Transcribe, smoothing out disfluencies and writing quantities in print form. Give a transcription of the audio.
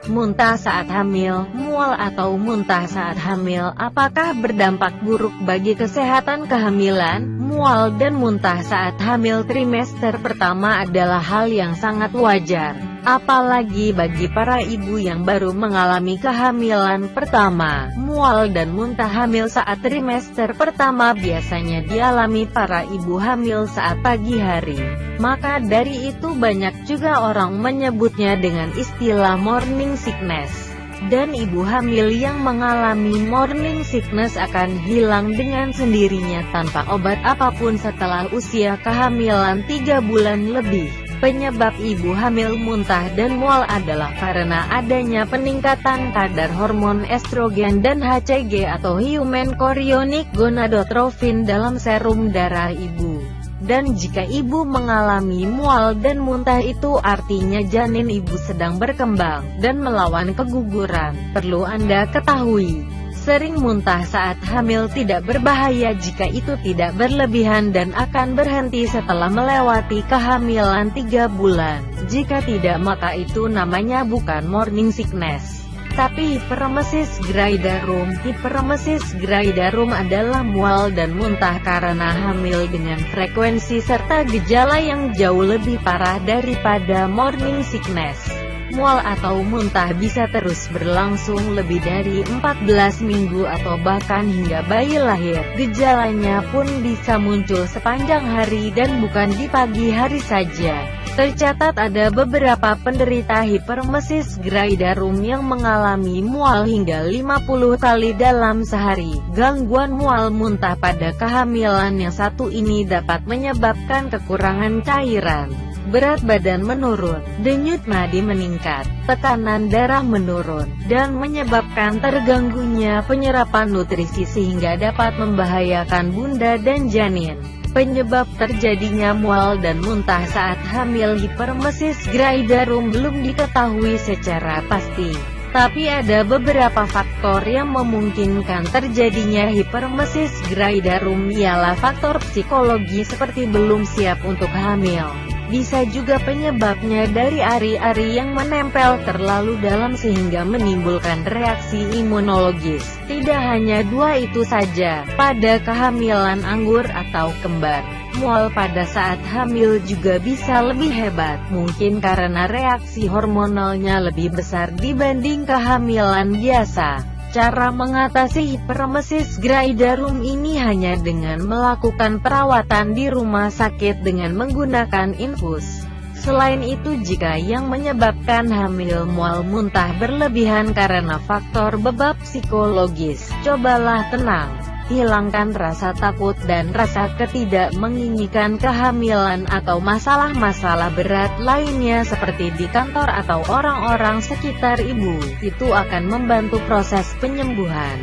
Muntah saat hamil, mual atau muntah saat hamil, apakah berdampak buruk bagi kesehatan kehamilan? Mual dan muntah saat hamil trimester pertama adalah hal yang sangat wajar, apalagi bagi para ibu yang baru mengalami kehamilan pertama. Mual dan muntah hamil saat trimester pertama biasanya dialami para ibu hamil saat pagi hari. Maka dari itu banyak juga orang menyebutnya dengan istilah morning sickness. Dan ibu hamil yang mengalami morning sickness akan hilang dengan sendirinya tanpa obat apapun setelah usia kehamilan 3 bulan lebih. Penyebab ibu hamil muntah dan mual adalah karena adanya peningkatan kadar hormon estrogen dan HCG atau human chorionic gonadotropin dalam serum darah ibu. Dan jika ibu mengalami mual dan muntah itu artinya janin ibu sedang berkembang dan melawan keguguran. Perlu Anda ketahui, sering muntah saat hamil tidak berbahaya jika itu tidak berlebihan dan akan berhenti setelah melewati kehamilan 3 bulan. Jika tidak, maka itu namanya bukan morning sickness, tapi hiperemesis gravidarum. Hiperemesis gravidarum adalah mual dan muntah karena hamil dengan frekuensi serta gejala yang jauh lebih parah daripada morning sickness. Mual atau muntah bisa terus berlangsung lebih dari 14 minggu atau bahkan hingga bayi lahir. Gejalanya pun bisa muncul sepanjang hari dan bukan di pagi hari saja. Tercatat ada beberapa penderita hiperemesis gravidarum yang mengalami mual hingga 50 kali dalam sehari. Gangguan mual muntah pada kehamilan yang satu ini dapat menyebabkan kekurangan cairan, berat badan menurun, denyut nadi meningkat, tekanan darah menurun, dan menyebabkan terganggunya penyerapan nutrisi sehingga dapat membahayakan bunda dan janin. Penyebab terjadinya mual dan muntah saat hamil hiperemesis gravidarum belum diketahui secara pasti, tapi ada beberapa faktor yang memungkinkan terjadinya hiperemesis gravidarum, ialah faktor psikologi seperti belum siap untuk hamil. Bisa juga penyebabnya dari ari-ari yang menempel terlalu dalam sehingga menimbulkan reaksi imunologis. Tidak hanya dua itu saja, pada kehamilan anggur atau kembar, mual pada saat hamil juga bisa lebih hebat, mungkin karena reaksi hormonalnya lebih besar dibanding kehamilan biasa. Cara mengatasi hiperemesis gravidarum ini hanya dengan melakukan perawatan di rumah sakit dengan menggunakan infus. Selain itu, jika yang menyebabkan hamil mual muntah berlebihan karena faktor beban psikologis, cobalah tenang. Hilangkan rasa takut dan rasa ketidakmenginginkan kehamilan atau masalah-masalah berat lainnya seperti di kantor atau orang-orang sekitar ibu. Itu akan membantu proses penyembuhan.